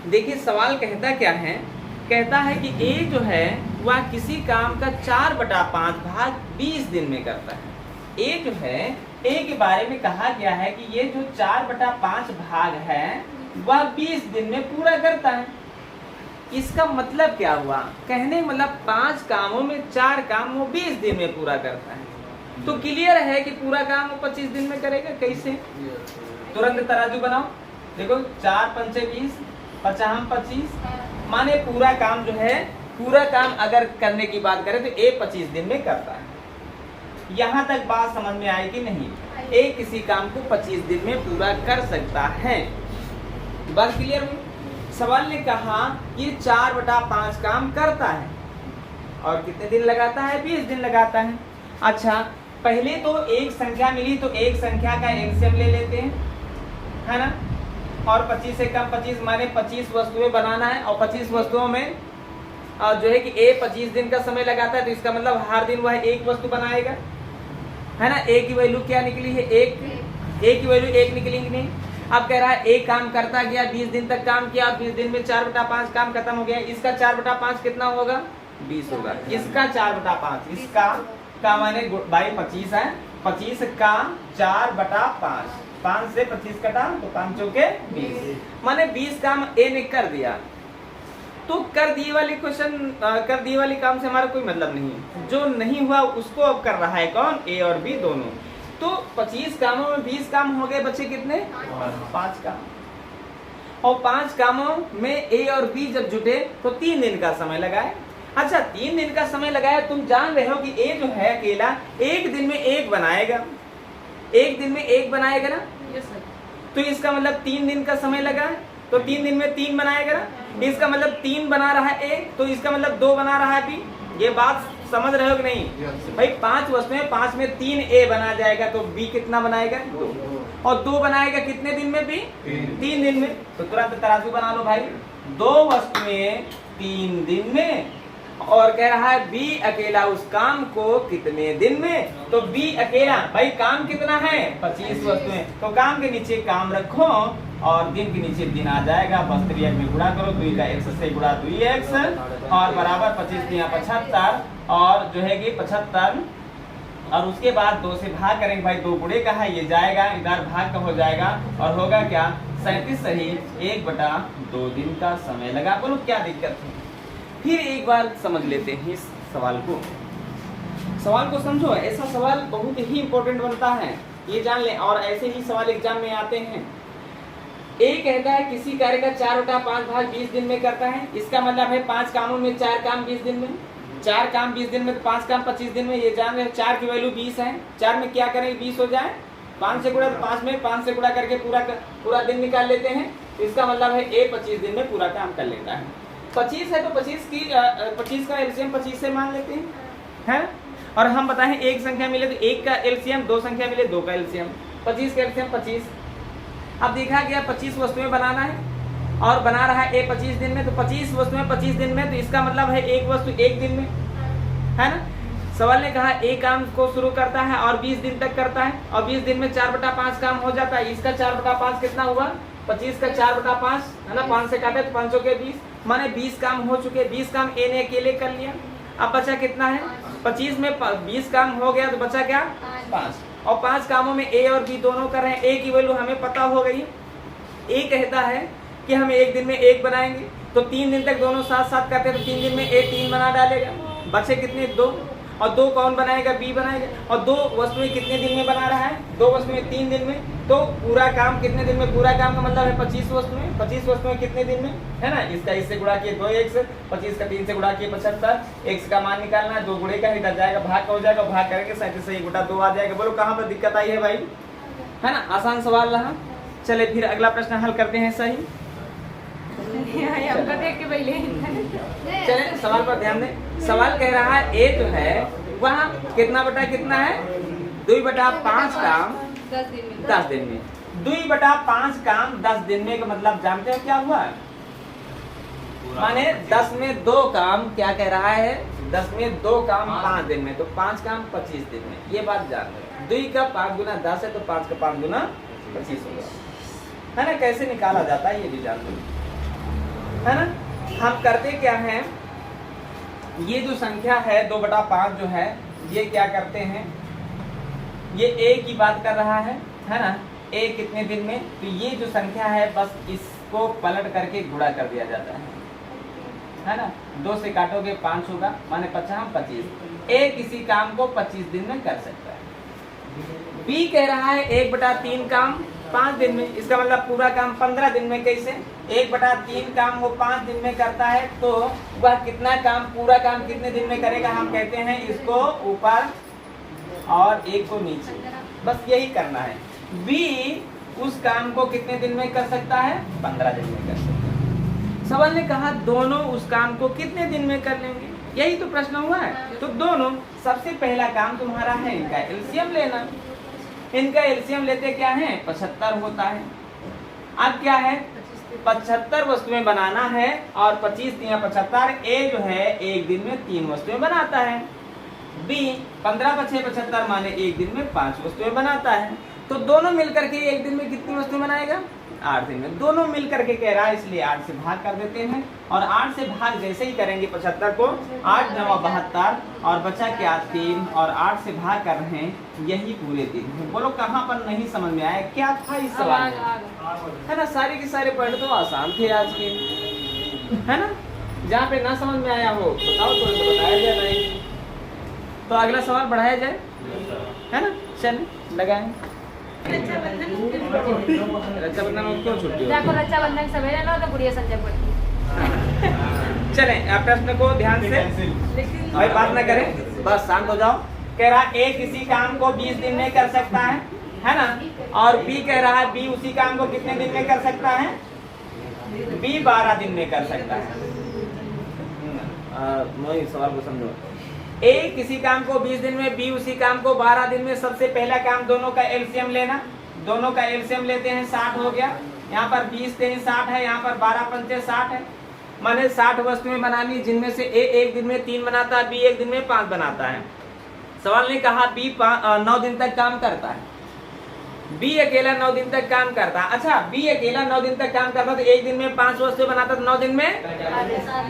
देखिए सवाल कहता क्या है, कहता है कि ए जो है वह किसी काम का 4/5 भाग 20 दिन में करता है। ए जो है, ए के बारे में कहा गया है कि ये जो 4/5 भाग है वह 20 दिन में पूरा करता है। इसका मतलब क्या हुआ, कहने मतलब 5 कामों में 4 काम वो 20 दिन में पूरा करता है। तो क्लियर है कि पूरा काम वो 25 दिन में करेगा। कैसे, तुरंत तराजू बनाओ, देखो 4 पंचे 20, 50 25, माने पूरा काम जो है, पूरा काम अगर करने की बात करें तो ए 25 दिन में करता है। यहाँ तक बात समझ में आई कि नहीं? ए किसी काम को 25 दिन में पूरा कर सकता है। बात क्लियर हुई? सवाल ने कहा ये 4/5 काम करता है और कितने दिन लगाता है? 20 दिन लगाता है। अच्छा, पहले तो एक संख्या मिली तो एक संख्या का एलसीएम ले लेते हैं, है ना। और 25 से कम 25 माने 25 वस्तुएं बनाना है और 25 वस्तुओं में जो है कि ए 25 दिन का समय लगाता है, तो इसका मतलब हर दिन वह एक वस्तु बनाएगा, है ना। ए की वैल्यू क्या निकली है? एक। ए की वैल्यू 1 निकली कि नहीं? अब कह रहा है एक काम करता गया, 20 दिन तक काम किया, 20 दिन में 4/5 काम खत्म हो गया। इसका 4/5 कितना होगा? 20 होगा। इसका 4/5, इसका का माने भाई 25 है, 25 का 4/5, 5 से 25 कटा तो 5 चौके 20, माने 20 काम ए ने कर दिया। तो कर दिए वाले क्वेश्चन, कर दिए वाले काम से हमारा कोई मतलब नहीं। जो नहीं हुआ उसको अब कर रहा है कौन? ए और बी दोनों। तो 25 कामों में 20 काम हो गए, बचे कितने? 5 काम। और 5 कामों में ए और बी जब जुटे तो 3 दिन का समय लगाए। अच्छा, 3 दिन का समय लगाया, तुम जान रहे हो कि ए जो है अकेला एक दिन में एक बनाएगा, एक दिन में एक बनाएगा ना। तो इसका मतलब 3 दिन का समय लगा, तो 3 दिन में 3 बनाएगा ना। इसका मतलब 3 बना रहा है ए, तो इसका मतलब 2 बना रहा है बी। ये बात समझ रहे हो कि नहीं? भाई 5 वस्तुएं, 5 में 3 ए बना जाएगा तो बी कितना बनाएगा? 2। और 2 बनाएगा कितने दिन में? बी 3 दिन में। तो तुरंत तराजू बना लो भाई, 2 वस्तुएं 3 दिन में, और कह रहा है बी अकेला उस काम को कितने दिन में? तो बी अकेला, भाई काम कितना है? 25 वस्तुएं, तो काम के नीचे काम रखो और दिन के नीचे दिन आ जाएगा। बस 3x में गुणा करो, 2 का x से गुणा 2x और बराबर 25 दिया 75, और जो है कि 75, और उसके बाद 2 से भाग करेंगे। भाई 2 गुणे का है, ये जाएगा इधर, भाग का हो जाएगा और होगा क्या? 37 सही 1/2 दिन का समय लगा। बोलो क्या दिक्कत है? फिर एक बार समझ लेते हैं इस सवाल को। सवाल को समझो, ऐसा सवाल बहुत ही इंपॉर्टेंट बनता है, ये जान लें। और ऐसे ही सवाल एग्जाम में आते हैं। ए कहता है किसी कार्य का 4/5 भाग 20 दिन में करता है। इसका मतलब है 5 कामों में 4 काम 20 दिन में, 4 काम 20 दिन में, तो 5 काम 25 दिन में। ये जान रहे, 4 की वैल्यू 20 है। 4 में क्या करें? 20 हो जाए, 5 से गुणा, तो 5 में 5 से गुणा करके पूरा दिन निकाल लेते हैं। इसका मतलब है ए 25 दिन में पूरा काम कर लेता है। 25 है तो 25 का एलसीएम 25 से मान लेते हैं। और हम बताएं एक संख्या मिले तो 1 का एलसीएम, 2 संख्या मिले 2 का एलसीएम, 25 का एलसीएम 25। अब देखा गया 25 वस्तुएं बनाना है और बना रहा है ए 25 दिन में, तो 25 वस्तुएं 25 दिन में, तो इसका मतलब है एक वस्तु 1 दिन में, है ना। सवाल ने कहा ए काम को शुरू करता है और 20 दिन तक करता है, और 20 दिन में 4/5 काम हो जाता है। इसका 4/5 कितना हुआ? 25 का 4/5, है ना। 5 से काटे तो 5 के 20, माने 20 काम हो चुके। 20 काम ए ने अकेले कर लिया। अब बचा कितना है? 25 में 20 काम हो गया तो बचा क्या? 5। और 5 कामों में ए और बी दोनों कर रहे हैं। ए की वैल्यू हमें पता हो गई। ए कहता है कि हम एक दिन में एक बनाएंगे, तो 3 दिन तक दोनों साथ साथ करते हैं, तो 3 दिन में ए 3 बना डालेगा। बचे कितने? 2। और 2 कौन बनाएगा? बी बनाएगा। और 2 वस्तुएं कितने दिन में बना रहा है? 2 वस्तुएं 3 दिन में। तो पूरा काम कितने दिन में? पूरा काम का मतलब है 25 वस्तुएं। 25 वस्तुएं कितने दिन में, है ना। इसका इससे गुणा किए 2x, 25 का 3 से गुणा किए 75, x का मान निकालना है, 2 गुणे का इधर जाएगा, भाग का हो जाएगा, भाग करेंगे 37 से 1/2 आ जाएगा। बोलो कहाँ पर दिक्कत आई है भाई? है ना, आसान सवाल रहा। चले फिर अगला प्रश्न हल करते हैं। सही, चले सवाल पर ध्यान दें। सवाल कह रहा है ए जो है वह कितना बटा कितना है? 2/5 काम 10 दिन में। 2/5 काम 10 दिन में का मतलब जानते हो क्या हुआ? माने 10 में 2 काम, क्या कह रहा है? 10 में 2 काम 5 दिन में, तो 5 काम 25 दिन में। ये बात जान रहे। 2 का 5 गुना 10 है, तो 5 का 5 गुना 25 होगा, है ना। कैसे निकाला जाता है ये भी जान लो। है ना। हम करते क्या हैं, ये जो संख्या है 2/5 जो है, ये क्या करते हैं, ये a की बात कर रहा है ना, a कितने दिन में, तो ये जो संख्या है बस इसको पलट करके गुणा कर दिया जाता है ना। 2 से काटोगे 5 होगा, माने 50 25। a किसी काम को 25 दिन में कर सकता है। b कह रहा है 1/3 काम 5 दिन में, इसका मतलब पूरा काम 15 दिन में। कैसे? 1/3 काम वो 5 दिन में करता है, तो वह कितना काम, पूरा काम कितने दिन में करेगा? हम कहते हैं इसको ऊपर और एक को नीचे, बस यही करना है। b उस काम को कितने दिन में कर सकता है? 15 दिन में कर सकता है। सवाल ने कहा दोनों उस काम को कितने दिन में कर लेंगे, यही तो प्रश्न हुआ है। तो दोनों, सबसे पहला काम तुम्हारा है इनका एलसीएम लेना। इनका एलसीएम लेते क्या है? 75 होता है। अब क्या है, 75 वस्तुएं बनाना है और 25 या 75, ए जो है एक दिन में 3 वस्तुएं बनाता है। बी 15 × 6 75 माने एक दिन में 5 वस्तुएं बनाता है। तो दोनों मिलकर के एक दिन में कितनी वस्तुएं बनाएगा? 8 दिन में। दोनों मिलकर के कह रहा है, इसलिए 8 से भाग कर देते हैं। और 8 से भाग जैसे ही करेंगे 75 को, 8 × 9 72 और बचा क्या? 3, और 8 से भाग कर रहे हैं, यही पूरे दिन है। बोलो कहाँ पर नहीं समझ में आया, क्या था इस सवाल में? है ना, सारे के सारे पॉइंट तो आसान थे आज के, है ना। जहाँ पे ना समझ में आया हो बताओ, तो बताया जाए नहीं। तो अगला सवाल बढ़ाया जाए, है ना। चलिए लगाएं। रक्षाबंधन क्यों छुट्टी? रक्षाबंधन सवेरे लो तो गुड़िया संजय पड़ती। चले प्रश्न को ध्यान से, भाई बात ना करें, बस शांत हो जाओ। कह रहा ए किसी काम को 20 दिन में कर सकता है ना। और बी कह रहा है बी उसी काम को कितने दिन में कर सकता है? बी 12 दिन में कर सकता है। सवाल को समझो। ए किसी काम को 20 दिन में, बी उसी काम को 12 दिन में। सबसे पहला काम दोनों का एलसीएम लेना। दोनों का एलसीएम लेते हैं, 60 हो गया। यहाँ पर 20 3 60 है, यहाँ पर 12 पंचे 60 है, माने 60 वस्तुएं बनानी, जिनमें से ए एक दिन में 3 बनाता है, बी एक दिन में 5 बनाता है। सवाल ने कहा बी 9 दिन तक काम करता है। बी अकेला 9 दिन तक काम करता है। अच्छा, बी अकेला 9 दिन तक काम करता तो एक दिन में 5 वस्तुएं बनाता, तो 9 दिन में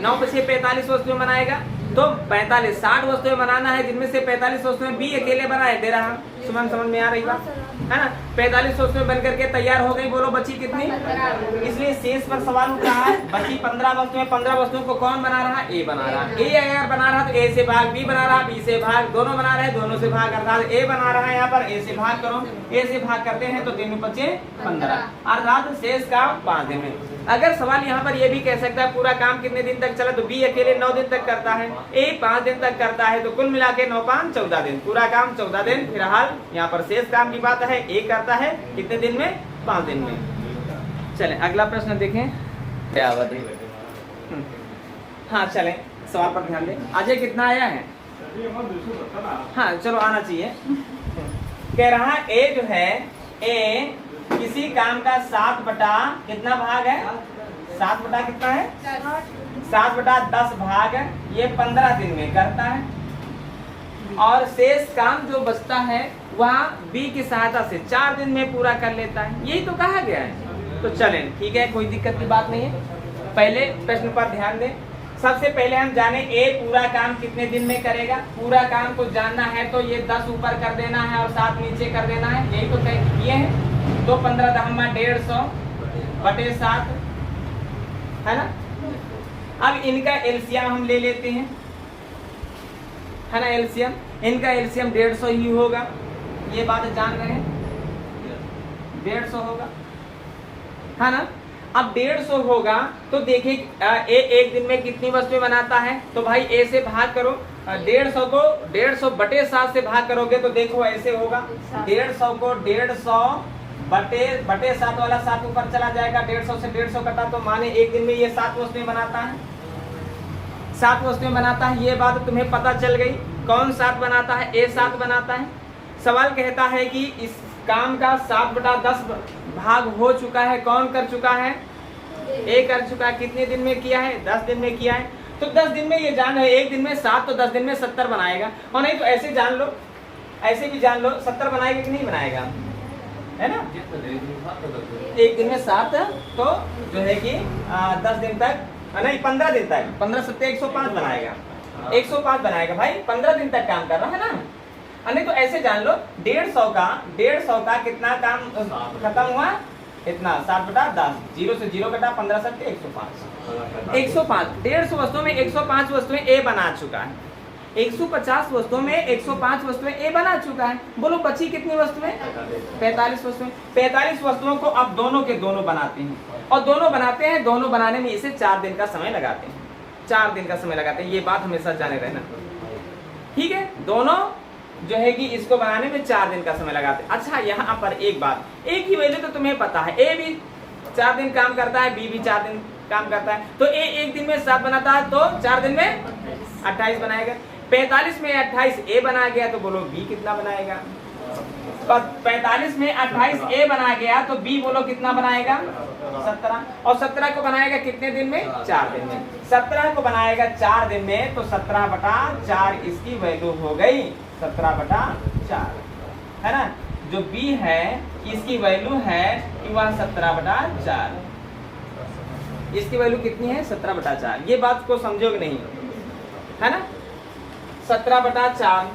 9 × 6 45 वस्तुएं बनाएगा। तो 45 60 वस्तुएं बनाना है, जिनमें से 45 वस्तुएं बी अकेले बनाए दे रहा। सुमन समझ में आ रही बात, है ना। 45 वस्तुएं बन करके तैयार हो गई। बोलो बची कितनी? इसलिए शेष पर सवाल उठ रहा है, बची 15 वस्तुएं। 15 वस्तुओं को कौन बना रहा? ए बना रहा। ए अगर बना रहा तो ए से भाग, बी बना रहा, बी से भाग, दोनों बना रहे, दोनों से भाग। अर्थात ए बना रहा है यहाँ पर, ए से भाग करो। ए से भाग करते हैं तो 3 में 5 15, अर्थात शेष काम 5 दिन में। अगर सवाल यहाँ पर ये भी कह सकता है पूरा काम कितने दिन तक चला, तो बी अकेले 9 दिन तक करता है, ए 5 दिन तक करता है, तो कुल मिला के 9 5 14 दिन, पूरा काम 14 दिन। फिलहाल यहाँ पर शेष काम की बात है, ए करता है कितने दिन में? 5 दिन में। चलें अगला प्रश्न देखें। क्या बात है? हाँ चलें, सवाल पर ध्यान दें। अजय कितना आया है? हाँ चलो आना चाहिए। कह रहा ए जो है, ए किसी काम का 7 बटा कितना भाग है? 7 बटा कितना है? 7 बटा 10 भाग, ये 15 दिन में करता है। और शेष काम जो बचता है वह बी की सहायता से 4 दिन में पूरा कर लेता है, यही तो कहा गया है। तो चलें ठीक है, कोई दिक्कत की बात नहीं है। पहले प्रश्न पर ध्यान दें। सबसे पहले हम जाने ए पूरा काम कितने दिन में करेगा। पूरा काम को जानना है तो ये 10 ऊपर कर देना है और 7 नीचे कर देना है, यही तो तय किए हैं। तो 15 दहमा 150 बटे 7, है ना। अब इनका एलसीएम हम ले लेते हैं, है ना। एलसीएम, इनका एलसीएम 150 ही होगा, ये बात जान रहे हैं। 150 होगा, है ना। अब 150 होगा तो देखिए ए एक दिन में कितनी वस्तुएं बनाता है, तो भाई ए से भाग करो। 150 को 150 बटे 7 से भाग करोगे तो देखो ऐसे होगा। 150 को 150 बटे 7 वाला 7 ऊपर चला जाएगा। 150 से 150 कटा तो माने एक दिन में ये 7 वस्तुएं बनाता है। 7 वस्तुएं बनाता है, ये बात तुम्हें पता चल गई। कौन 7 बनाता है? ए 7 बनाता है। सवाल कहता है कि इस काम का 7 बटा 10 भाग हो चुका है, कौन कर चुका है? ए कर चुका है। कितने दिन में किया है? 10 दिन में किया है। तो 10 दिन में ये जान है, एक दिन में 7 तो 10 दिन में 70 बनाएगा। और नहीं तो ऐसे जान लो, ऐसे भी जान लो 70 बनाएगा कि नहीं बनाएगा, है ना। एक दिन में 7 तो जो है कि 10 दिन तक नहीं 15 दिन तक, 15 सत्ते 105 बनाएगा, 105 बनाएगा भाई, 15 दिन तक काम कर रहा है ना। नहीं तो ऐसे जान लो 150 का कितना काम खत्म हुआ, इतना 60/10, 0 से 0 कटा, 15 सत्ते 105, 105 150 वस्तुओं में 105 वस्तुएं ए बना चुका है, 150 वस्तुओं में 105 वस्तुएं ए बना चुका है। बोलो बची कितनी वस्तुएं? 45 वस्तुएं। 45 वस्तुओं को अब दोनों के दोनों बनाते हैं, और दोनों बनाते हैं, दोनों बनाने में इसे 4 दिन का समय लगाते हैं, 4 दिन का समय लगाते हैं, ये बात हमेशा जाने रहना, ठीक है। दोनों जो है कि इसको बनाने में 4 दिन का समय लगाते हैं। अच्छा यहाँ पर एक बात, ए की वैल्यू तो तुम्हें पता है, ए भी 4 दिन काम करता है, बी भी 4 दिन काम करता है, तो ए 1 दिन में 7 बनाता है, तो 4 दिन में 28 बनाएगा। 45 में 28 ए बना गया, तो बोलो बी कितना बनाएगा? 45 में 28 ए बना गया, तो बी बोलो कितना बनाएगा? 17। और 17 को बनाएगा कितने दिन में? 4 दिन में। 17 को बनाएगा 4 दिन में, तो 17/4 इसकी वैल्यू हो गई 17/4, है ना। जो बी है इसकी वैल्यू है कि वह 17/4, इसकी वैल्यू कितनी है? 17/4। ये बात को समझोगे नहीं, है ना। 17/4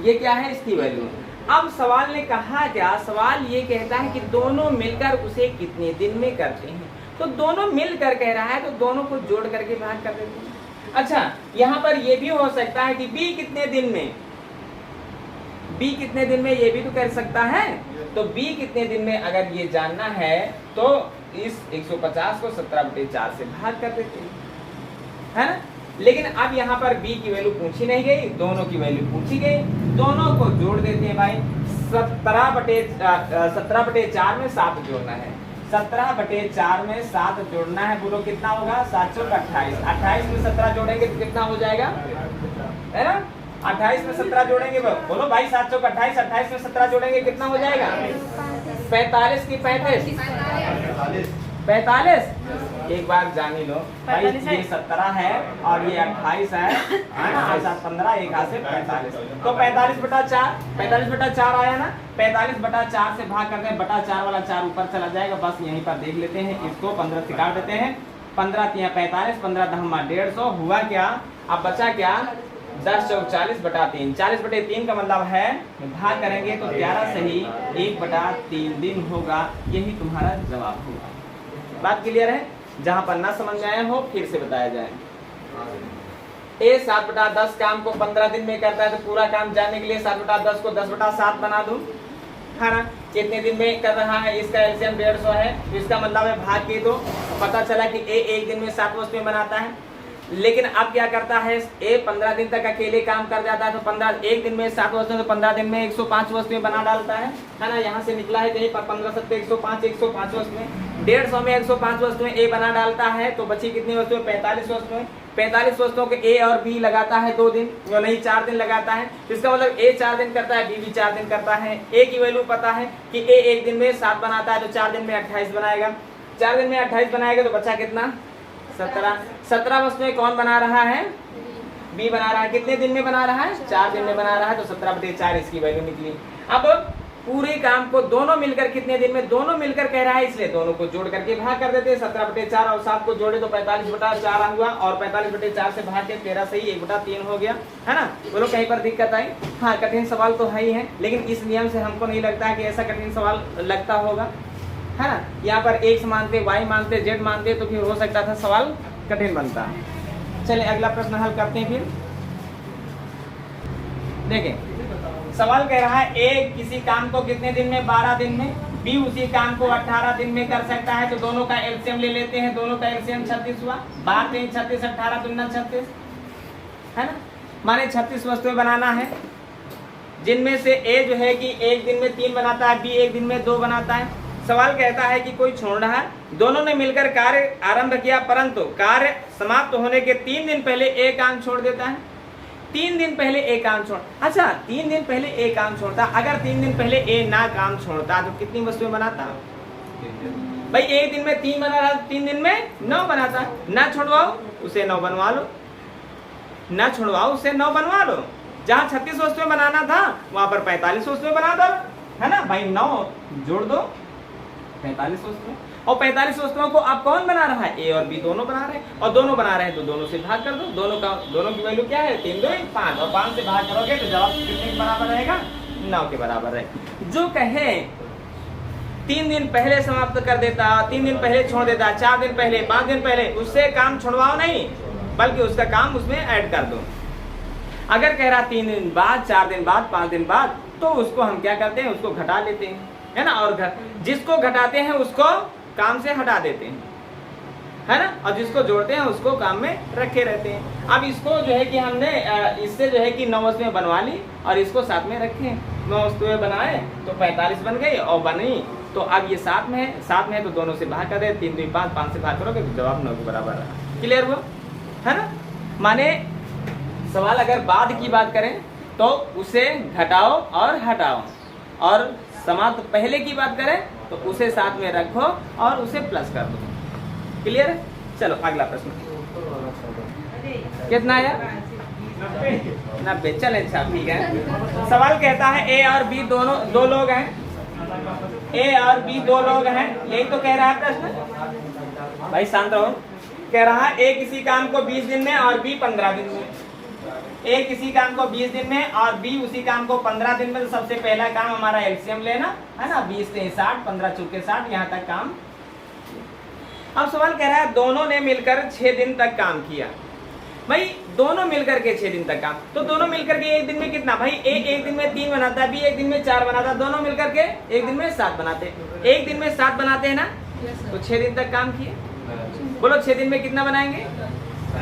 ये क्या है? इसकी वैल्यू। अब सवाल ने कहा क्या? सवाल ये कहता है कि दोनों मिलकर उसे कितने दिन में करते हैं, तो दोनों मिलकर कह रहा है, तो दोनों को जोड़ करके भाग कर देते हैं। अच्छा यहाँ पर ये भी हो सकता है कि बी कितने दिन में, बी कितने दिन में, ये भी तो कर सकता है। तो बी कितने दिन में अगर ये जानना है, तो इस 150 को 17/4 से भाग कर देते हैं, है ना। लेकिन अब यहाँ पर b की वैल्यू पूछी नहीं गई, दोनों की वैल्यू पूछी गई, दोनों को जोड़ देते हैं भाई। 17/4 में 7 जोड़ना है, 17/4 में 7 जोड़ना है, बोलो कितना होगा? 7 चौक 28, 28 में 17 जोड़ेंगे तो कितना हो जाएगा, है ना। 28 में 17 जोड़ेंगे, बोलो भाई 7 चौक 28, 28 में 17 जोड़ेंगे कितना हो जाएगा? 45 की 35, 45। एक बार जान ही लो भाई, ये 17 है और ये 28 है ना, 7 15, एक हाथ से 45, तो 45/4, 45/4 आया ना। 45/4 से भाग करते हैं, बटा 4 वाला 4 ऊपर चला जाएगा, बस यहीं पर देख लेते हैं इसको, 15 से काट देते हैं, 15 × 45, 15 × 150 हुआ क्या? अब बचा क्या? 10 चौक 40/3, 40/3 का मतलब है भाग करेंगे तो 11 सही 1/3 दिन होगा, यही तुम्हारा जवाब होगा। बात क्लियर है? जहां पर ना समझ आया हो फिर से बताया जाए। ए 7/10 काम को 15 दिन में करता है, तो पूरा काम जानने के लिए 7/10 को 10/7 बना दूं, है ना। कितने दिन में कर रहा है, इसका एलसीएम 150 है, तो इसका मतलब है भाग के, तो पता चला कि ए 1 दिन में 7 वस्तुएं बनाता है। लेकिन अब क्या करता है, ए 15 दिन तक अकेले काम कर जाता है, तो 1 दिन में 7 वस्तुएं, तो 15 दिन में 105 वस्तुएं बना डालता है ना। यहाँ से निकला है कहीं 15 सत्ते 105, 105 वस्तुएं, 150 में 105 वस्तुएं ए बना डालता है, तो बची कितनी वस्तुएं? 45 वस्तुएं। 45 वस्तुओं के ए और बी लगाता है 2 दिन, जो नहीं 4 दिन लगाता है, तो इसका मतलब ए 4 दिन करता है, बी भी 4 दिन करता है। ए की वैल्यू पता है कि ए 1 दिन में 7 बनाता है, तो 4 दिन में 28 बनाएगा, 4 दिन में 28 बनाएगा, तो बचा कितना? 17। 17 वस्तुएं कौन बना रहा है? बी बना रहा है। कितने दिन में बना रहा है? 4 दिन में बना रहा है, तो 17/4 इसकी वैल्यू निकली। अब पूरे काम को दोनों मिलकर कितने दिन में? दोनों मिलकर कह रहा है, इसलिए दोनों को जोड़ करके भाग कर देते हैं। 17/4 और 7 को जोड़े तो 45/4 हुआ, और 45/4 से भाग के 13 सही 1/3 हो गया, है ना। बोलो कहीं पर दिक्कत आई? हाँ, कठिन सवाल तो है ही है, लेकिन इस नियम से हमको नहीं लगता है कि ऐसा कठिन सवाल लगता होगा, है ना। यहाँ पर x मानते, y मानते, z मानते, तो फिर हो सकता था सवाल कठिन बनता। चलिए अगला प्रश्न हल करते हैं। फिर देखें, सवाल कह रहा है ए किसी काम को कितने दिन में? 12 दिन में। बी उसी काम को 18 दिन में कर सकता है, तो दोनों का एलसीएम ले लेते हैं। दोनों का एलसीएम 36 हुआ, 12 3 36, 18 दूना 36, है ना। माने 36 वस्तुएं बनाना है, जिनमें से ए जो है कि 1 दिन में 3 बनाता है, बी 1 दिन में 2 बनाता है। सवाल कहता है कि कोई छोड़ रहा है, दोनों ने मिलकर कार्य आरंभ किया, परंतु कार्य समाप्त होने के 3 दिन पहले ए काम छोड़ देता है। 3 दिन पहले ए काम छोड़, अच्छा 3 दिन पहले ए काम छोड़ता, अगर 3 दिन पहले ए ना काम छोड़ता तो कितनी वस्तुएं बनाता? भाई 1 दिन में 3 बना रहा, 3 दिन में 9 बनाता। ना छुड़वाओ उसे 9 बनवा लो, ना छुड़वाओ उसे 9 बनवा लो। जहाँ 36 वस्तुएं बनाना था वहां पर 45 वस्तुएं बना दो, है ना भाई। 9 जोड़ दो 45 वस्तुएं। और 45 वस्तुओं को अब कौन बना रहा है? ए और बी दोनों बना रहे हैं, और दोनों बना रहे हैं तो दोनों से भाग कर दो। दोनों की वैल्यू क्या है? 3 2 5, और 5 से भाग करोगे तो जवाब कितने के बराबर रहेगा? 9 के बराबर है। जो कहे 3 दिन पहले समाप्त कर देता, 3 दिन पहले छोड़ देता, 4 दिन पहले, 5 दिन पहले, उससे काम छुड़वाओ नहीं, बल्कि उसका काम उसमें ऐड कर दो। अगर कह रहा 3 दिन बाद, 4 दिन बाद, 5 दिन बाद, तो उसको हम क्या करते हैं? उसको घटा लेते हैं, है ना। और जिसको घटाते हैं उसको काम से हटा देते हैं, है ना, और जिसको जोड़ते हैं उसको काम में रखे रहते हैं। अब इसको जो है कि हमने इससे जो है कि 9 वस्तुएं बनवा ली और इसको साथ में रखे, 9 वस्तुएं बनाए तो 45 बन गई, और बनी तो अब ये 7 में है, 7 में है तो दोनों से भाग कर दे, 3 2 5, 5 से भाग करोगे तो जवाब 9 के बराबर रहा। क्लियर हुआ, है ना। माने सवाल अगर बाद की बात करें तो उसे घटाओ और हटाओ, और समाप्त पहले की बात करें तो उसे साथ में रखो और उसे प्लस कर दो। क्लियर है? चलो अगला प्रश्न कितना आया? 90। चले, अच्छा ठीक है। सवाल कहता है ए और बी दोनों 2 लोग हैं, ए और बी 2 लोग हैं, यही तो कह रहा है प्रश्न। भाई शांत रहो। कह रहा है ए किसी काम को 20 दिन में और बी 15 दिन में। ए किसी काम को 20 दिन में और बी उसी काम को 15 दिन में। तो सबसे पहला काम हमारा एलसीएम लेना है ना, 20 से 60, 15 चौके 60, यहाँ तक काम। अब सवाल कह रहा है दोनों ने मिलकर 6 दिन तक काम किया। भाई दोनों मिलकर के 6 दिन तक काम, तो दोनों मिलकर के एक दिन में कितना? भाई ए एक दिन में 3 बनाता है, बी एक दिन में 4 बनाता है, दोनों मिलकर के एक दिन में 7 बनाते हैं। एक दिन में 7 बनाते हैं ना, तो 6 दिन तक काम किए। बोलो 6 दिन में कितना बनाएंगे?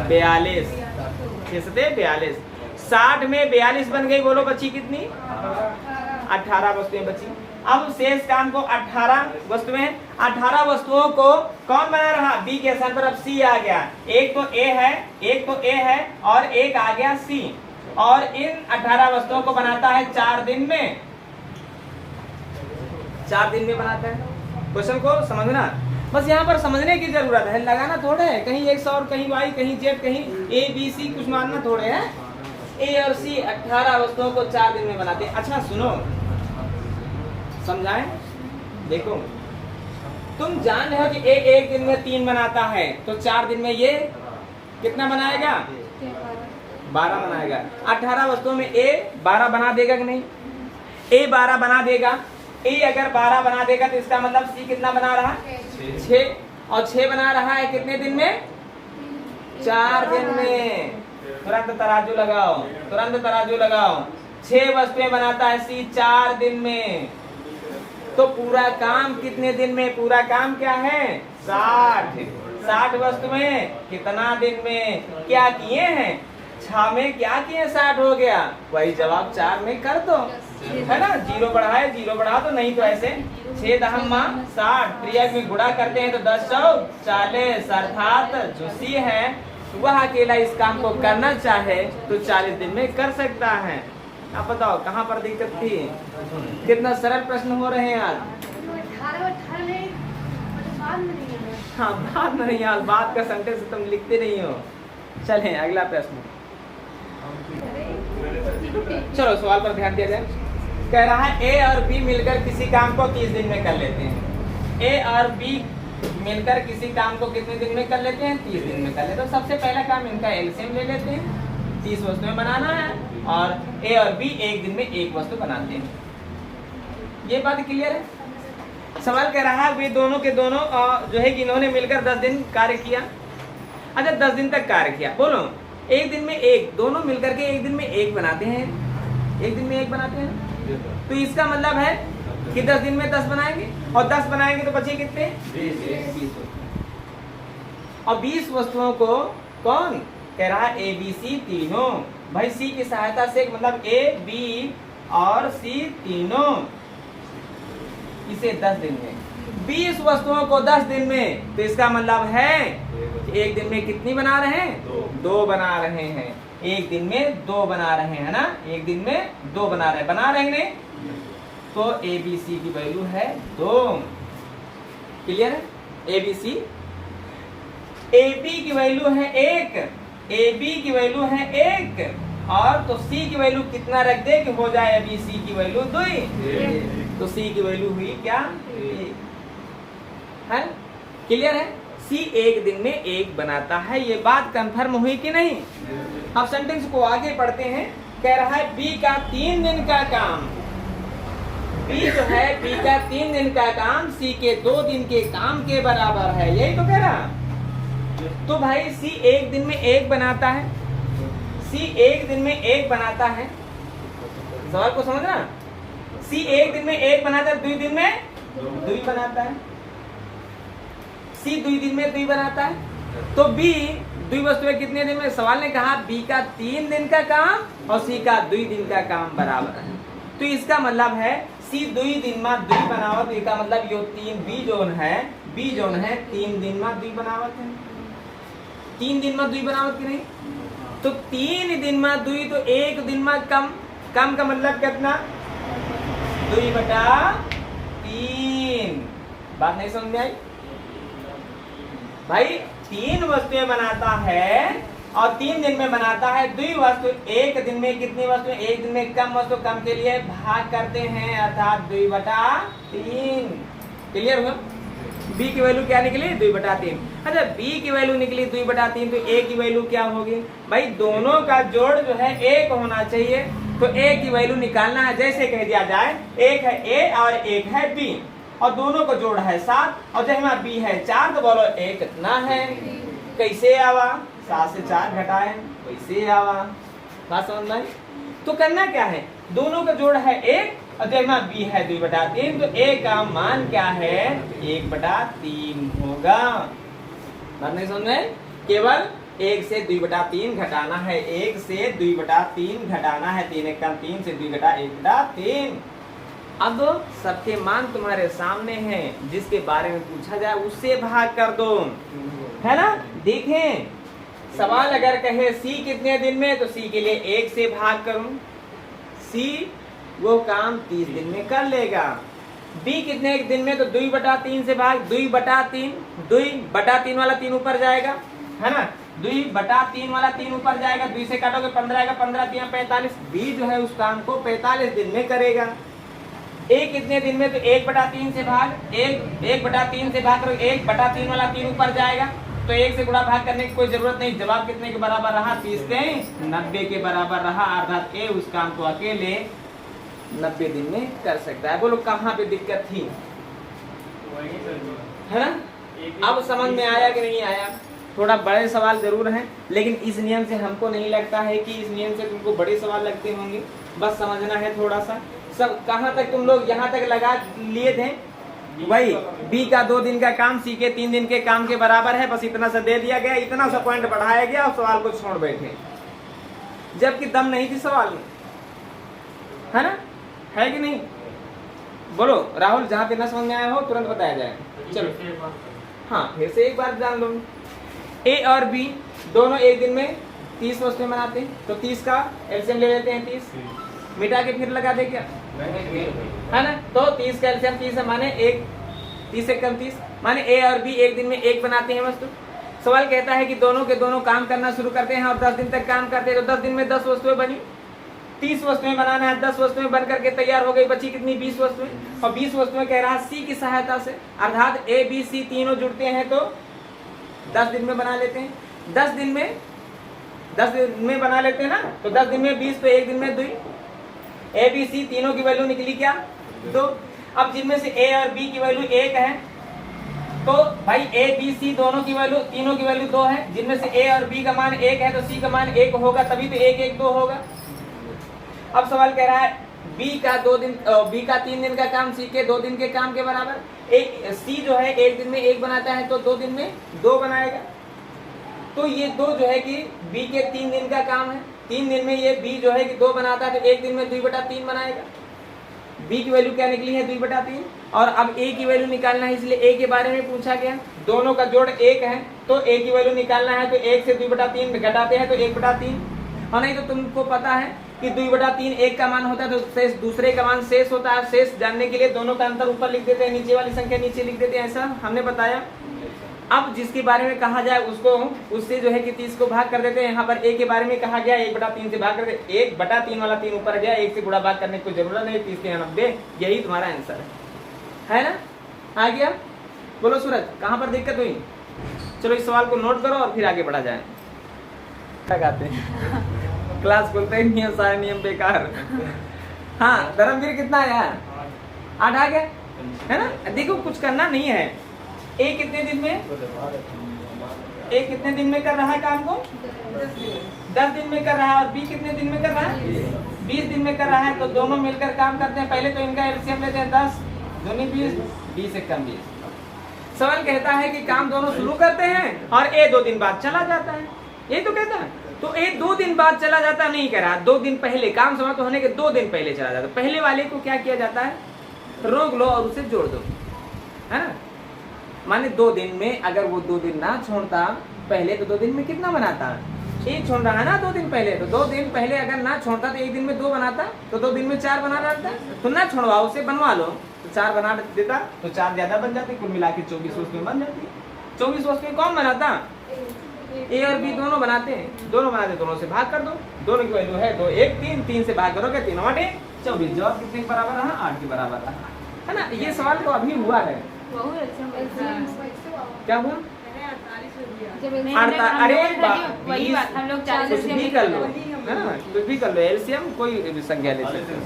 42। 42। 60 में 42 बन गई, बोलो बची कितनी? 18 वस्तुएं बची। अब शेष काम को 18 वस्तुएं, 18 वस्तुओं को कौन बना रहा? बी के स्थान पर अब सी आ गया। एक तो ए है और एक आ गया सी, और इन 18 वस्तुओं को बनाता है 4 दिन में। 4 दिन में बनाता है। क्वेश्चन को समझना, बस यहाँ पर समझने की जरूरत है, लगाना थोड़े है। कहीं एक्स और कहीं वाई, कहीं जेड, कहीं ए बी सी, कुछ मानना थोड़े है। ए और सी 18 वस्तुओं को 4 दिन में बनाते हैं। अच्छा सुनो, समझाएं। देखो तुम जान रहे हो कि ए एक दिन में 3 बनाता है, तो 4 दिन में ये कितना बनाएगा? 12 बनाएगा। 18 वस्तुओं में ए 12 बना देगा कि नहीं? ए 12 बना देगा। ए अगर 12 बना देगा तो इसका मतलब सी कितना बना रहा? 6। और 6 बना रहा है कितने दिन में? 4 दिन में। तुरंत तराजू लगाओ, तुरंत तराजू लगाओ। 6 वस्तुएं बनाता है सी 4 दिन में, तो पूरा काम कितने दिन में? पूरा काम क्या है? 60 वस्तुएं कितना दिन में? क्या किए हैं? 6 में क्या किए? 60 हो गया। वही जवाब 4 में कर दो, है ना। 0 बढ़ाए 0 बढ़ा दो, नहीं तो ऐसे 6 दहम 60, क्रिया में गुणा करते हैं तो 10 चौक 40, अर्थात जो सी है वह अकेला इस काम को करना चाहे तो 40 दिन में कर सकता है। आप बताओ कहाँ पर दिक्कत थी? कितना सरल प्रश्न हो रहे हैं आज। हाँ बात नहीं यार, बात का सेंटेंस तुम लिखते नहीं हो। चलें अगला प्रश्न। चलो सवाल पर ध्यान दिया जाए। कह रहा है ए और बी मिलकर किसी काम को 30 दिन में कर लेते हैं। ए और बी मिलकर किसी काम को कितने दिन में कर लेते हैं? 30 दिन में कर लेते हैं। तो सबसे पहला काम इनका एलसीएम ले लेते हैं। 30 वस्तुएं बनाना है और ए और बी एक दिन में एक वस्तु बनाते हैं। ये बात क्लियर है? सवाल कह रहा है वे दोनों के दोनों जो है कि इन्होंने मिलकर 10 दिन कार्य किया। अच्छा 10 दिन तक कार्य किया। बोलो एक दिन में एक, दोनों मिलकर के एक दिन में एक बनाते हैं। एक दिन में एक बनाते हैं, तो इसका मतलब है कि 10 दिन में 10 बनाएंगे, और 10 बनाएंगे तो बचे कितने? 20। और 20 वस्तुओं को कौन कह रहा है? ए बी सी तीनों। भाई सी की सहायता से मतलब ए बी और सी तीनों, इसे 10 दिन में। 20 वस्तुओं को 10 दिन में, तो इसका मतलब है कि एक दिन में कितनी बना रहे हैं? 2 बना रहे हैं। एक दिन में 2 बना रहे हैं ना, एक दिन में 2 बना रहे हैं। तो ए बी सी की वैल्यू है 2। क्लियर है? A B C. A B की वैल्यू है 1, ए बी की वैल्यू है 1, और तो सी की वैल्यू कितना रख दे कि हो जाए अभी सी की वैल्यू 2। तो सी की वैल्यू हुई क्या? है। क्लियर है? सी एक दिन में एक बनाता है, ये बात कंफर्म हुई कि नहीं? अब सेंटेंस को आगे पढ़ते हैं। कह रहा है बी का 3 दिन का काम, बी जो है बी का 3 दिन का काम सी के 2 दिन के काम के बराबर है, यही तो कह रहा। तो भाई सी एक दिन में एक बनाता है, सी एक दिन में एक बनाता है, सवाल को समझना। सी एक दिन में एक बनाता है, 2 दिन में 2 बनाता है। सी 2 दिन में 2 बनाता है, तो बी 2 वस्तुएं कितने दिन में? सवाल ने कहा बी का 3 दिन का काम और सी का 2 दिन का काम बराबर है। तो इसका मतलब है सी 2 दिन में 2 बनावत, इसका मतलब यो 3 बी जोन है 3 दिन में 2 बनावत है। 3 दिन में 2 बनावत की नहीं, तो 3 दिन में 2 तो 1 दिन में कम, कम का मतलब कितना? 2/3। बात नहीं समझ में आई भाई? 3 वस्तुएं बनाता है और 3 दिन में बनाता है 2 वस्तु। 1 दिन में कितनी वस्तु? 1 दिन में कम वस्तु, कम के लिए भाग करते हैं, अर्थात 2/3। क्लियर हुआ? बी की वैल्यू क्या निकली? 2/3। अच्छा, बी की वैल्यू निकली 2/3, तो ए की वैल्यू क्या होगी भाई? दोनों का जोड़ जो है 1 होना चाहिए, तो ए की वैल्यू निकालना है। जैसे कह दिया जाए एक है ए और एक है बी, और दोनों का जोड़ है 7, और जहाँ बी है 4, तो बोलो ए कितना है? कैसे आवा? 7 से 4 घटाए, कैसे आवा? बात समझ में? तो करना क्या है? दोनों का जोड़ है 1 और जहाँ बी है 2/3, तो ए का मान क्या है? 1/3 होगा। बात नहीं समझ में? केवल 1 से 2/3 घटाना है, 1 से 2/3 घटाना है, 3 1 3 से 2 घटा 1/3। अब सबके मान तुम्हारे सामने हैं, जिसके बारे में पूछा जाए उससे भाग कर दो, है ना? देखें, सवाल अगर कहे सी कितने दिन में, तो सी के लिए 1 से भाग करूं, सी वो काम 30 दिन में कर लेगा। बी कितने एक दिन में, तो 2/3 से भाग, 2/3 वाला 3 ऊपर जाएगा, है ना? 2/3 वाला 3 ऊपर जाएगा, 2 से काटोगे 15 आएगा, 15 3 45। बी जो है उस काम को 45 दिन में करेगा। ए कितने दिन में, तो 1/3 से भाग, 1/3 से भाग करो, 1/3 वाला 3 ऊपर जाएगा, तो 1 से गुणा भाग करने की कोई जरूरत नहीं। जवाब कितने के बराबर रहा? 30 से 90 के बराबर रहा, अर्थात ए उस काम को अकेले 90 दिन में कर सकता है। बोलो कहाँ पे दिक्कत थी? है ना? अब समझ में आया कि नहीं आया? थोड़ा बड़े सवाल जरूर हैं, लेकिन इस नियम से हमको नहीं लगता है कि इस नियम से तुमको बड़े सवाल लगते होंगे। बस समझना है थोड़ा सा। सब कहाँ तक तुम लोग यहाँ तक लगा लिए थे? वही बी का 2 दिन का काम सी के 3 दिन के काम के बराबर है, बस इतना सा दे दिया गया, इतना सा पॉइंट बढ़ाया गया और सवाल को छोड़ बैठे, जबकि दम नहीं थी सवाल में, है ना? है कि नहीं? बोलो राहुल, जहाँ पे न समझ में आया हो तुरंत बताया जाए। चलो हाँ, फिर से एक बार जान लो। ए और बी दोनों एक दिन में 30 वस्तुएं बनाते हैं, तो 30 का एलसीएम ले लेते हैं, 30 मिटा के फिर लगा दे क्या, है ना? तो 30 का एलसीएम 30 है, माने 1, 30 से कम 30, माने ए और बी एक दिन में एक बनाते हैं वस्तु। सवाल कहता है कि दोनों के दोनों काम करना शुरू करते हैं और 10 दिन तक काम करते हैं, तो 10 दिन में 10 वस्तुएं बनी। 30 वस्तुएं बनाना है, 10 वस्तुएं बन करके तैयार हो गई, बची कितनी? 20 वस्तुएं। और 20 वस्तुएं कह रहा सी की सहायता से, अर्थात ए बी सी तीनों जुड़ते हैं तो 10 दिन में बना लेते हैं। 10 दिन में बना लेते हैं ना, तो 10 दिन में 20, तो 1 दिन में 2। ए बी सी तीनों की वैल्यू निकली क्या? 2। अब जिनमें से ए और बी की वैल्यू 1 है, तो भाई ए बी सी दोनों की वैल्यू, तीनों की वैल्यू 2 है। जिनमें से ए और बी का मान 1 है, तो सी का मान 1 होगा, तभी तो 1 1 2 होगा। अब सवाल कह रहा है बी का 3 दिन का काम सी के 2 दिन के काम के बराबर। सी जो है 1 दिन में 1 बनाता है, तो 2 दिन में 2 बनाएगा। तो ये 2 जो है कि बी के 3 दिन का काम है, 3 दिन में ये बी जो है कि 2 बनाता है, तो 1 दिन में 2/3 बनाएगा। बी की वैल्यू क्या निकली है? 2/3। और अब ए की वैल्यू निकालना है, इसलिए ए के बारे में पूछा गया। दोनों का जोड़ 1 है, तो ए की वैल्यू निकालना है, तो 1 से 2/3 घटाते हैं, तो 1/3। और नहीं तो तुमको पता है कि 2/3 एक का मान होता है, तो शेष दूसरे का मान शेष होता है। शेष जानने के लिए दोनों का अंतर ऊपर लिख देते हैं, नीचे वाली संख्या नीचे लिख देते हैं, ऐसा हमने बताया। अब जिसके बारे में कहा जाए उसको उससे जो है कि 30 को भाग कर देते हैं। यहाँ पर ए के बारे में कहा गया 1/3 से भाग कर दे, 1/3 वाला 3 ऊपर गया, 1 से गुणा भाग करने की कोई जरूरत नहीं, 30 के 90, यही तुम्हारा आंसर है ना? आ गया? बोलो सूरज, कहाँ पर दिक्कत हुई? चलो इस सवाल को नोट करो और फिर आगे बढ़ा जाए। क्या कहते हैं क्लास खोलते ही नियम, सारे नियम बेकार। हाँ धर्मवीर कितना आया? 8 आ गया है ना। देखो कुछ करना नहीं है। ए कितने दिन में, ए कितने दिन में कर रहा है काम को? 10 दिन में कर रहा है। और बी कितने दिन में कर रहा है? 20 दिन में कर रहा है। तो दोनों मिलकर काम करते हैं। पहले तो इनका एलसीएम लेते हैं 10 दूनी 20, 20 से कम 20। सवाल कहता है कि काम दोनों शुरू करते हैं और ए 2 दिन बाद चला जाता है। ये तो कहता है। तो ए 2 दिन बाद चला जाता नहीं कह रहा, 2 दिन पहले, काम समाप्त होने के 2 दिन पहले चला जाता। पहले वाले को क्या किया जाता है? रोक लो और उसे जोड़ दो, है ना। माने 2 दिन में अगर वो 2 दिन ना छोड़ता पहले, तो 2 दिन में कितना बनाता? 1 छोड़ रहा है ना 2 दिन पहले। तो 2 दिन पहले अगर ना छोड़ता तो 1 दिन में 2 बनाता, तो 2 दिन में 4 बना डालता। तो ना छोड़वाओ, उसे बनवा लो, तो 4 बना देता, तो 4 ज्यादा बन जाती। कुल मिला के 24 वस्तुएं बन जाती। 24 वस्तुएं कौन बनाता? ए और बी दोनों बनाते हैं। दोनों बनाते, दोनों से भाग कर दो। दोनों की वैल्यू है 2 1 3, 3 से भाग करोगे 3 8 24। जवाब कितने के बराबर रहा? 8 के बराबर रहा, है ना। ये सवाल तो अभी हुआ है। क्या हुआ? अरे वही बात हम लोग कुछ भी कर लो, है ना, कुछ भी कर लो। एलसीएम कोई संख्या ले सकते हो।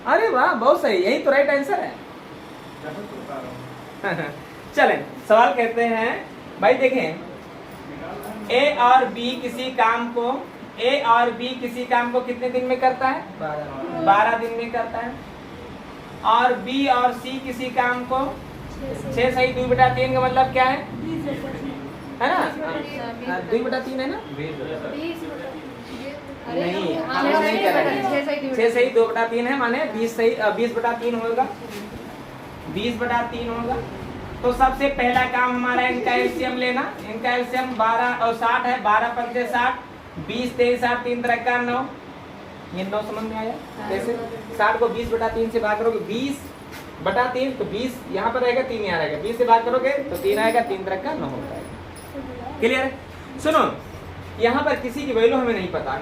अरे वाह, बहुत सही, यही तो राइट आंसर है। चलें, सवाल कहते हैं भाई, देखें ए और बी किसी काम को, ए और बी किसी काम को कितने दिन में करता है? 12 दिन में करता है। और बी और सी किसी काम को 6 सही 2/3 का मतलब क्या है? है ना, 2/3 है ना। नहीं, हम नहीं करेंगे। 6 सही 2/3 है, माने 20/3 होगा। 20/3 होगा। तो सबसे पहला काम हमारा इनका एलसीएम लेना। इनका एलसीएम 12 और 60 है। 12 पंचे 60, 20 23 8 3 3 9। ये 9 समझ में आया कैसे? 60 को 20/3 से भाग करोगे, 20/3, तो 20 यहाँ पर रहेगा, 3 यहाँ रहेगा। 20 से भाग करोगे तो 3 आएगा, 3 3 9 हो जाएगा। क्लियर है? सुनो, यहाँ पर किसी की वैल्यू हमें नहीं पता।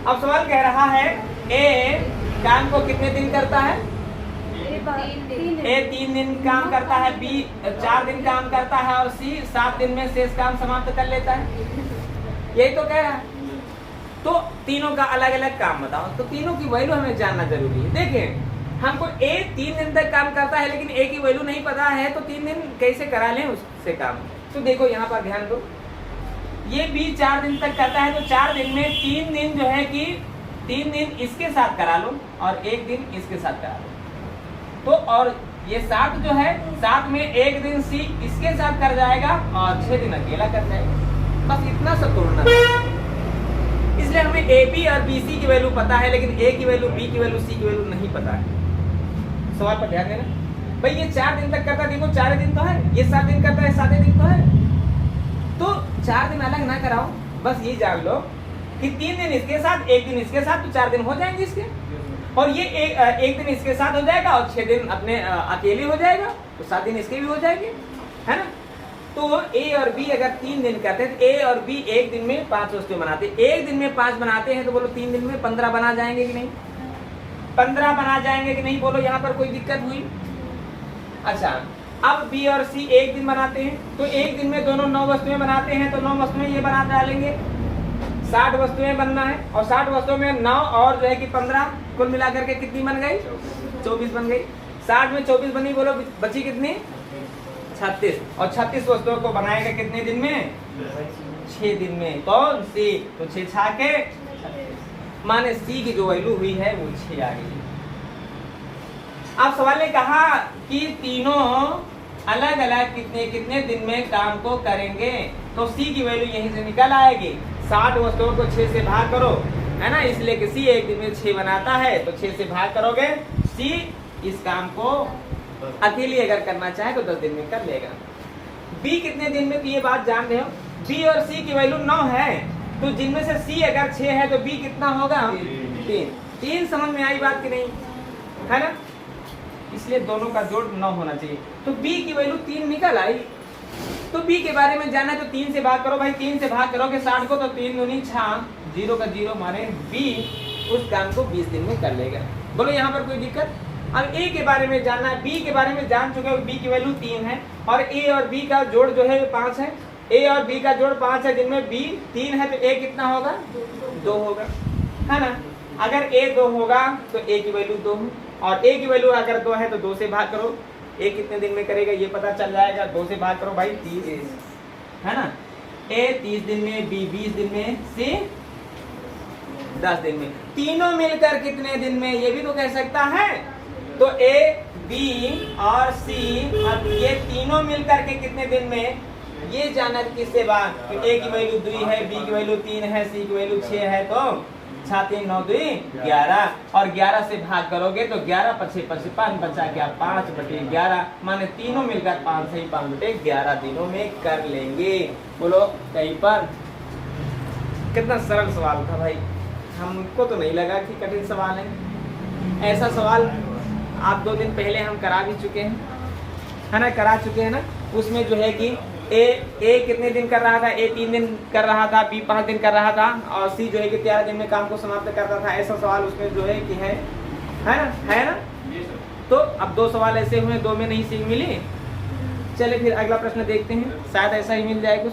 अब सवाल कह रहा है ए काम को कितने दिन करता है? ए 3 दिन काम करता है, बी 4 दिन काम करता है और सी 7 दिन में शेष काम समाप्त कर लेता है। यही तो कह रहा है। तो तीनों का अलग अलग काम बताओ। तो तीनों की वैल्यू हमें जानना जरूरी है। देखिए, हमको ए 3 दिन तक काम करता है, लेकिन ए की वैल्यू नहीं पता है, तो 3 दिन कैसे करा लें उससे काम? तो देखो यहाँ पर ध्यान दो, ये बी 4 दिन तक करता है, तो 4 दिन में 3 दिन जो है कि 3 दिन इसके साथ करा लो और 1 दिन इसके साथ करा लो। तो और ये 7 जो है, 7 में 1 दिन सी इसके साथ कर जाएगा और 6 दिन अकेला कर जाएगा। बस इतना सब तोड़ना है। इसलिए हमें ए बी और बी सी की वैल्यू पता है, लेकिन ए की वैल्यू, बी की वैल्यू, सी की वैल्यू नहीं पता है। सवाल पर ध्यान देना भाई। ये 4 दिन तक करता है, देखो 4 दिन तो है। ये 7 दिन करता है, 7 दिन तो है। तो 4 दिन अलग ना कराओ, बस ये जान लो कि 3 दिन इसके साथ, 1 दिन इसके साथ, तो 4 दिन हो जाएंगे इसके। और ये एक दिन इसके साथ हो जाएगा और 6 दिन अपने अकेले हो जाएगा, तो 7 दिन इसके भी हो जाएंगे, है ना। तो ए और बी अगर 3 दिन करते हैं, तो ए और बी 1 दिन में 5 वस्तुएं बनाते हैं। 1 दिन में 5 बनाते हैं, तो बोलो 3 दिन में 15 बना जाएंगे कि नहीं? 15 बना जाएंगे कि नहीं? बोलो, यहाँ पर कोई दिक्कत हुई? अच्छा, अब बी और सी 1 दिन बनाते हैं, तो 1 दिन में दोनों 9 वस्तुएं बनाते हैं, तो 9 वस्तुएं ये बना डालेंगे। 60 वस्तुएं बनना है, और 60 वस्तुओं में 9 और जो है कि 15, कुल मिलाकर के कितनी बन गई? 24 बन गई। 60 में 24 बनी, बोलो बची कितनी? 36। और 36 वस्तुओं को बनाएगा कितने दिन में? 6 दिन में। कौन सी? तो 6 छाके, माने सी की जो वैल्यू हुई है वो 6 आ गई। अब सवाल ने कहा कि तीनों अलग अलग कितने कितने दिन में काम को करेंगे, तो सी की वैल्यू यहीं से निकल आएगी। 60 वस्तुओं को 6 से भाग करो, है ना, इसलिए कि सी 1 दिन में 6 बनाता है, तो 6 से भाग करोगे। सी इस काम को अकेले अगर करना चाहे तो 10 दिन में कर लेगा। बी कितने दिन में? तो ये बात जान रहे हो, बी और सी की वैल्यू 9 है, तो जिनमें से सी अगर 6 है तो बी कितना होगा? 3। समझ में आई बात कि नहीं, है ना। इसलिए दोनों का जोड़ 9 होना चाहिए। तो बी की वैल्यू 3 निकल आई। तो बी के बारे में जानना है तो 3 से भाग करो भाई। 3 से भाग करोगे 60 को, तो 3 दूनी 6, 0 का 0, माने बी उस काम को 20 दिन में कर लेगा। बोलो यहाँ पर कोई दिक्कत? अब ए के बारे में जानना है, बी के बारे में जान चुके हो, बी की वैल्यू 3 है और ए और बी का जोड़ जो है 5 है। ए और बी का जोड़ 5 है, जिनमें बी 3 है, तो ए कितना होगा? 2 होगा, है ना। अगर ए 2 होगा तो ए की वैल्यू 2 है, और ए की वैल्यू अगर 2 है तो 2 से भाग करो। ए कितने दिन में करेगा ये पता चल जाएगा, 2 से भाग करो भाई, 30, है ना। ए 30 दिन में, बी 20 दिन में, सी 10 दिन में। तीनों मिलकर कितने दिन में, ये भी तो कह सकता है। तो ए, बी और सी, अब ये तीनों मिलकर के कितने दिन में, ये जाना किससे बात, तो ए की वैल्यू 2 है, बी की वैल्यू 3 है, सी की वैल्यू 6 है, तो 6 3 9 2 11, और 11 से भाग करोगे तो 11 5 55 बचा क्या, 5/11, माने तीनों मिलकर 5 से ही 5/11 दिनों में कर लेंगे। बोलो कहीं पर। कितना सरल सवाल था भाई, हमको तो नहीं लगा कि कठिन सवाल है। ऐसा सवाल आप 2 दिन पहले हम करा भी चुके हैं, है ना, करा चुके हैं ना। उसमें जो है कि ए कितने दिन कर रहा था, ए 3 दिन कर रहा था, बी 5 दिन कर रहा था, और सी जो है कि 13 दिन में काम को समाप्त करता था। ऐसा सवाल उसमें जो है कि है ना। तो अब 2 सवाल ऐसे हुए, 2 में नहीं सीख मिली। चले फिर अगला प्रश्न देखते हैं, शायद ऐसा ही मिल जाए कुछ।